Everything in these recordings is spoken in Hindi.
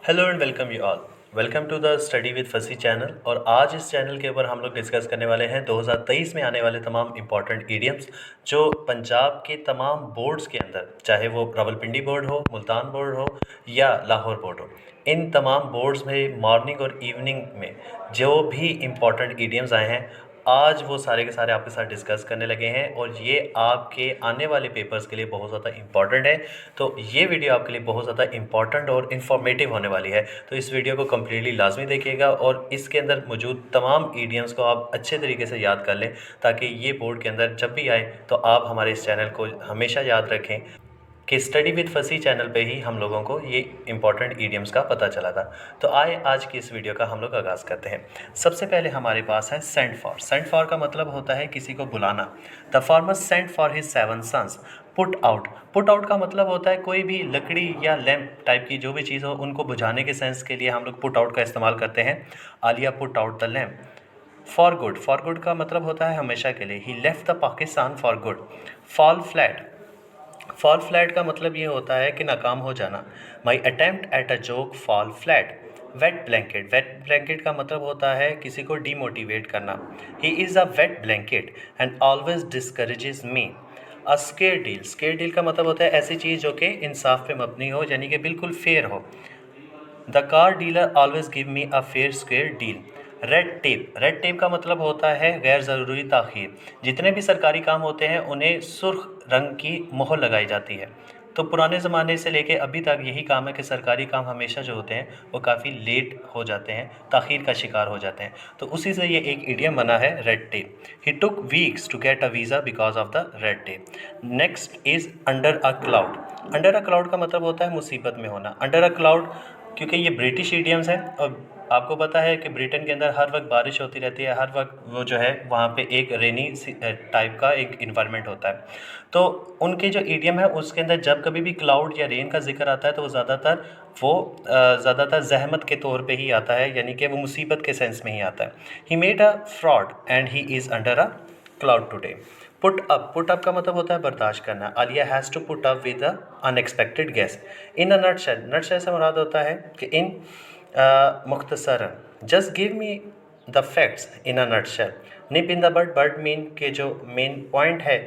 Hello and welcome you all. Welcome to the study with फसी चैनल। और आज इस चैनल के ऊपर हम लोग डिस्कस करने वाले हैं 2023 में आने वाले तमाम इंपॉर्टेंट ईडियम्स जो पंजाब के तमाम बोर्ड्स के अंदर, चाहे वो रावलपिंडी बोर्ड हो, मुल्तान बोर्ड हो या लाहौर बोर्ड हो, इन तमाम बोर्ड्स में मॉर्निंग और इवनिंग में जो भी इम्पॉर्टेंट ईडियम्स आए हैं, आज वो सारे के सारे आपके साथ डिस्कस करने लगे हैं और ये आपके आने वाले पेपर्स के लिए बहुत ज़्यादा इम्पॉर्टेंट है। तो ये वीडियो आपके लिए बहुत ज़्यादा इम्पॉर्टेंट और इन्फॉर्मेटिव होने वाली है, तो इस वीडियो को कम्प्लीटली लाजमी देखिएगा और इसके अंदर मौजूद तमाम ईडियम्स को आप अच्छे तरीके से याद कर लें, ताकि ये बोर्ड के अंदर जब भी आए तो आप हमारे इस चैनल को हमेशा याद रखें कि स्टडी विद फसी चैनल पे ही हम लोगों को ये इंपॉर्टेंट ईडियम्स का पता चला था। तो आए आज की इस वीडियो का हम लोग आगाज़ करते हैं। सबसे पहले हमारे पास है सेंट फॉर। सेंट फॉर का मतलब होता है किसी को बुलाना। The farmer sent for his 7 sons. Put out. Put out का मतलब होता है कोई भी लकड़ी या लैंप टाइप की जो भी चीज़ हो, उनको बुझाने के सेंस के लिए हम लोग पुट आउट का इस्तेमाल करते हैं। Alia put out the lamp. For good. For good का मतलब होता है हमेशा के लिए। He left the Pakistan for good. Fall flat. Fall flat का मतलब ये होता है कि नाकाम हो जाना। My attempt at a joke fall flat. Wet blanket. Wet blanket का मतलब होता है किसी को डीमोटिवेट करना। He is a wet blanket and always discourages me. A square deal. Square deal का मतलब होता है ऐसी चीज़ जो कि इंसाफ पे मबनी हो, यानी कि बिल्कुल फेयर हो। The car dealer always give me a fair square deal. Red tape. Red tape का मतलब होता है गैर ज़रूरी ताख़ीर। जितने भी सरकारी काम होते हैं उन्हें सुर्ख रंग की मोहर लगाई जाती है। तो पुराने ज़माने से लेके अभी तक यही काम है कि सरकारी काम हमेशा जो होते हैं वो काफ़ी लेट हो जाते हैं, ताख़ीर का शिकार हो जाते हैं। तो उसी से ये एक इडियम बना है, red tape. He took weeks to get a visa because of the red tape. Next is under a cloud. Under a cloud का मतलब होता है मुसीबत में होना। अंडर अ क्लाउड, क्योंकि ये ब्रिटिश ईडियम्स हैं और आपको पता है कि ब्रिटेन के अंदर हर वक्त बारिश होती रहती है, हर वक्त वो जो है वहाँ पे एक रेनी टाइप का एक इन्वायरमेंट होता है। तो उनके जो ईडियम है उसके अंदर जब कभी भी क्लाउड या रेन का जिक्र आता है तो वो ज़्यादातर जहमत के तौर पे ही आता है, यानी कि वो मुसीबत के सेंस में ही आता है। He made a fraud and he is under a cloud today. Put up. Put up का मतलब होता है बर्दाश्त करना। Alia has to put up with a unexpected guest. In a nutshell. Nutshell से मुराद होता है कि इन मुख्तसरन। Just give me the facts in a nutshell. Nip in the bud. Bud mean के जो मेन पॉइंट है,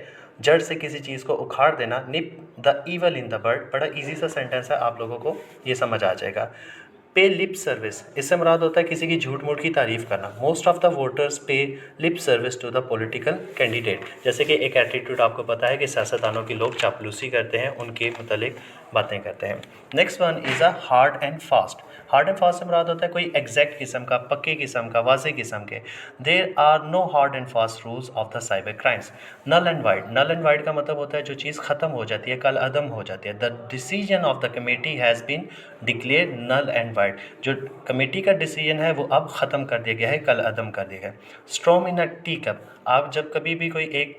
जड़ से किसी चीज़ को उखाड़ देना। Nip the evil in the bud. बड़ा इजी सा सेंटेंस है, आप लोगों को ये समझ आ जाएगा। पे लिप सर्विस। इससे मुराद होता है किसी की झूठ मूठ की तारीफ़ करना। Most of the voters pay lip service to the political candidate. जैसे कि एक एटीट्यूड आपको पता है कि सियासतदानों की लोग चापलूसी करते हैं, उनके मुतालिक बातें करते हैं। Next one is a hard and fast. Hard and fast से मुराद होता है कोई एग्जैक्ट किस्म का, पक्के किस्म का, वाज़े किस्म के। There are no hard and fast rules of the cyber crimes. Null and void. Null and void का मतलब होता है जो चीज़ ख़त्म हो जाती है, कल अदम हो जाती है। The decision of the committee has been declare null and void. जो कमेटी का डिसीजन है वो अब ख़त्म कर दिया गया है, कल अदम कर दिया गया है। स्ट्रॉम इन अ टी कप। आप जब कभी भी कोई एक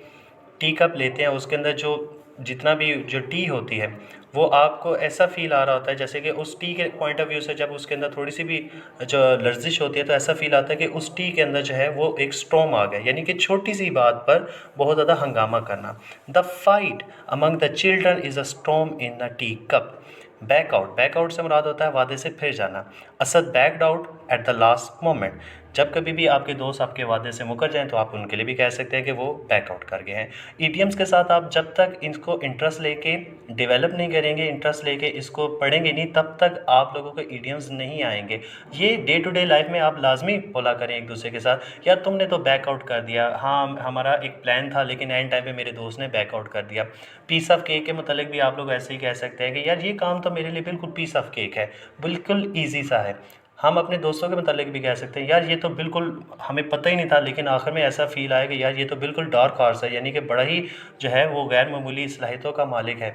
टी कप लेते हैं, उसके अंदर जो जितना भी जो टी होती है वो आपको ऐसा फ़ील आ रहा होता है जैसे कि उस टी के पॉइंट ऑफ व्यू से जब उसके अंदर थोड़ी सी भी जो लर्जिश होती है तो ऐसा फ़ील आता है कि उस टी के अंदर जो है वो एक स्टॉर्म आ गया, यानी कि छोटी सी बात पर बहुत ज़्यादा हंगामा करना। The fight among the children is a storm in the tea cup. Back out. Back out से मुराद होता है वादे से फिर जाना। Asad backed out at the last moment. जब कभी भी आपके दोस्त आपके वादे से मुकर जाएं तो आप उनके लिए भी कह सकते हैं कि वो बैक आउट कर गए हैं। ईडियम्स के साथ आप जब तक इनको इंटरेस्ट लेके डेवलप नहीं करेंगे, इंटरेस्ट लेके इसको पढ़ेंगे नहीं, तब तक आप लोगों को ईडियम्स नहीं आएंगे। ये डे टू डे लाइफ में आप लाजमी बोला करें एक दूसरे के साथ, यार तुमने तो बैक आउट कर दिया, हाँ हमारा एक प्लान था लेकिन एंड टाइम पे मेरे दोस्त ने बैक आउट कर दिया। पीस ऑफ केक के मतलब भी आप लोग ऐसे ही कह सकते हैं कि यार ये काम तो मेरे लिए बिल्कुल पीस ऑफ केक है, बिल्कुल ईजी सा है। हम अपने दोस्तों के मतलब भी कह सकते हैं यार ये तो बिल्कुल हमें पता ही नहीं था, लेकिन आखिर में ऐसा फ़ील आया कि यार ये तो बिल्कुल डार्क हॉर्स है, यानी कि बड़ा ही जो है वो गैर मामूली सलाहियतों का मालिक है।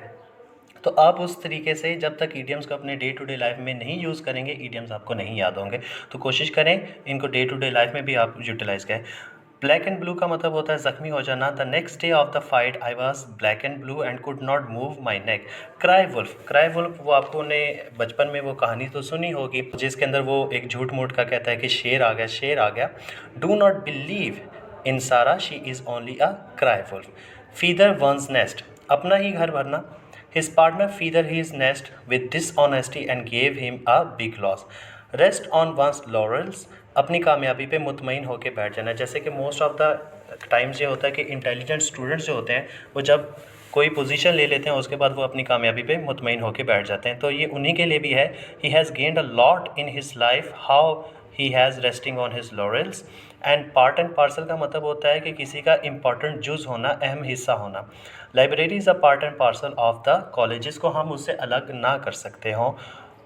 तो आप उस तरीके से जब तक ईडियम्स को अपने डे टू डे लाइफ में नहीं यूज़ करेंगे, ईडियम्स आपको नहीं याद होंगे। तो कोशिश करें इनको डे टू डे लाइफ में भी आप यूटिलाइज़ करें। ब्लैक एंड ब्लू का मतलब होता है ज़ख्मी हो जाना। The next day of the fight I was black and blue and could not move my neck. Cry wolf. Cry wolf वो आपको ने बचपन में वो कहानी तो सुनी होगी जिसके अंदर वो एक झूठ मूठ का कहता है कि शेर आ गया, शेर आ गया। Do not believe in Sara, she is only a cry wolf. Feather once nest. अपना ही घर भरना। His partner feathered his nest with dishonesty and gave him a big loss. Rest on one's laurels, अपनी कामयाबी पे मुतमईन होकर बैठ जाना। जैसे कि मोस्ट ऑफ द टाइम्स ये होता है कि इंटेलिजेंट स्टूडेंट्स जो होते हैं वो जब कोई पोजीशन ले लेते हैं उसके बाद वो अपनी कामयाबी पे मुतमईन होकर बैठ जाते हैं। तो ये उन्हीं के लिए भी है। He has gained a lot in his life how he has resting on his laurels. And part and parcel का मतलब होता है कि किसी का इंपॉर्टेंट जुज़ होना, अहम हिस्सा होना। Library is a part and parcel of the college, जिसको हम उससे अलग ना कर सकते हों,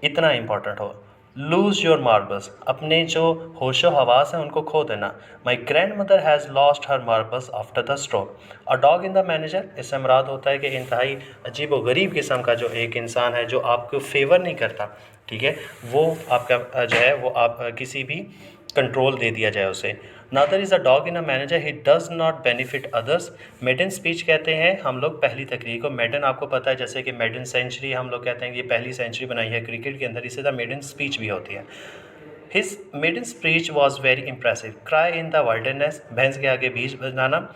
इतना इंपॉर्टेंट हो। लूज़ योर मार्बल्स, अपने जो होशो हवास हैं उनको खो देना। My grand mother has lost her marbles after the stroke. A dog in the manager, इससे मुराद होता है कि इंतहाई अजीब व गरीब किस्म का जो एक इंसान है जो आपको फेवर नहीं करता, ठीक है, वो आपका जो है वो आप किसी भी कंट्रोल दे दिया जाए उसे। Nadir is a dog in a manager, he does not benefit others. Maiden speech कहते हैं हम लोग पहली तकरीर को। मेडन आपको पता है जैसे कि मेडन सेंचुरी हम लोग कहते हैं कि ये पहली सेंचुरी बनाई है क्रिकेट के अंदर, इसे द मेडन स्पीच भी होती है। His maiden speech was very impressive. Cry in the wilderness, भैंस के आगे बीज बजाना।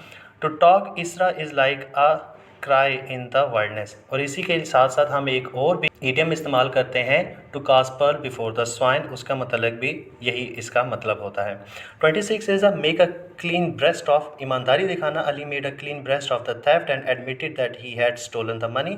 To talk Isra is like a cry in the wildness. और इसी के साथ साथ हम एक और भी इडियम इस्तेमाल करते हैं, to cast pearl before the swine, उसका मतलब भी यही इसका मतलब होता है। 26 is a make a clean breast of, ईमानदारी दिखाना। Ali made a clean breast of the theft and admitted that he had stolen the money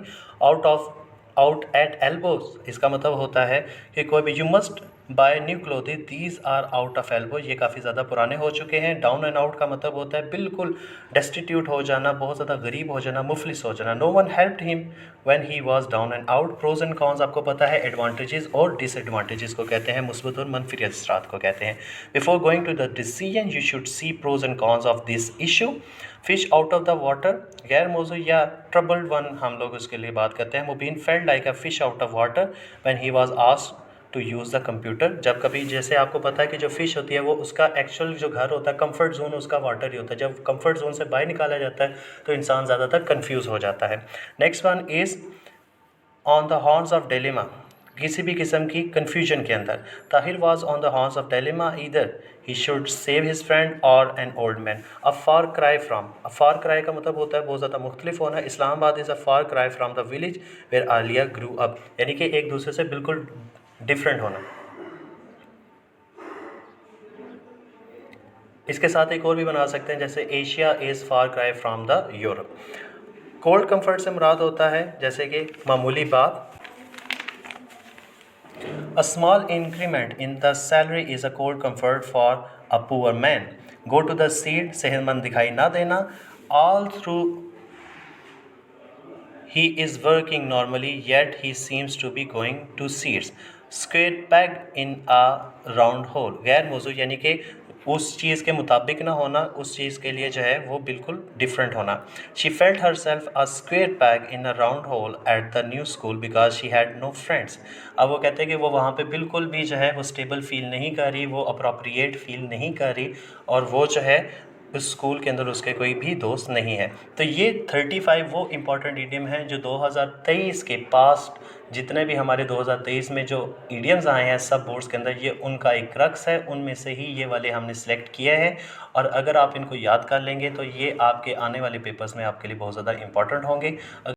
out at elbows, इसका मतलब होता है कि कोई भी, you must buy new clothes these are out of elbow, ये काफ़ी ज़्यादा पुराने हो चुके हैं। डाउन एंड आउट का मतलब होता है बिल्कुल डेस्टिट्यूट हो जाना, बहुत ज़्यादा गरीब हो जाना, मुफलिस हो जाना। No one helped him when he was down and out. Pros and cons आपको पता है, एडवांटेजेस और डिसएडवांटेजेस को कहते हैं, मुस्बत और मनफी असरात को कहते हैं। Before going to the decision you should see pros and cons of this issue. Fish out of the water, गैर मौजू या ट्रबल्ड वन हम लोग उसके लिए बात करते हैं। Mubeen felt like a fish out of water when he was asked to use the computer. जब कभी, जैसे आपको पता है कि जो फ़िश होती है वो उसका एक्चुअल जो घर होता है, कंफर्ट जोन उसका वाटर ही होता है। जब कंफर्ट जोन से बाहर निकाला जाता है तो इंसान ज़्यादातर कंफ्यूज हो जाता है। Next one is on the horns of dilemma, किसी भी किस्म की कन्फ्यूजन के अंदर। Tahir was on the horns of dilemma, either he should save his friend or an old man. A far cry from, a far cry का मतलब होता है बहुत ज़्यादा मुख्तलिफ होना। Islamabad is a far cry from the village where Alia grew up, यानी कि एक दूसरे से बिल्कुल डिफरेंट होना। इसके साथ एक और भी बना सकते हैं, जैसे Asia is far cry from the Europe. Cold comfort से मुराद होता है जैसे कि मामूली बात। A small increment in the salary is a cold comfort for a poor man. Go to the seed, सेहतमंद दिखाई ना देना। All through he is working normally yet he seems to be going to seeds. Square peg in a round hole, गैर मौजू यानी कि उस चीज़ के मुताबिक ना होना, उस चीज़ के लिए जो है वो बिल्कुल डिफरेंट होना। She felt herself a square peg in a round hole at the new school because she had no friends. अब वो कहते हैं कि वो वहाँ पे बिल्कुल भी जो है वो स्टेबल फील नहीं कर रही, वो अप्रोप्रिएट फील नहीं कर रही, और वो जो है उस स्कूल के अंदर उसके कोई भी दोस्त नहीं है। तो ये 35 वो इम्पॉर्टेंट ईडियम हैं जो 2023 के पास्ट, जितने भी हमारे 2023 में जो ईडियम्स आए हैं सब बोर्ड्स के अंदर, ये उनका एक क्रक्स है, उनमें से ही ये वाले हमने सेलेक्ट किए हैं। और अगर आप इनको याद कर लेंगे तो ये आपके आने वाले पेपर्स में आपके लिए बहुत ज़्यादा इंपॉर्टेंट होंगे।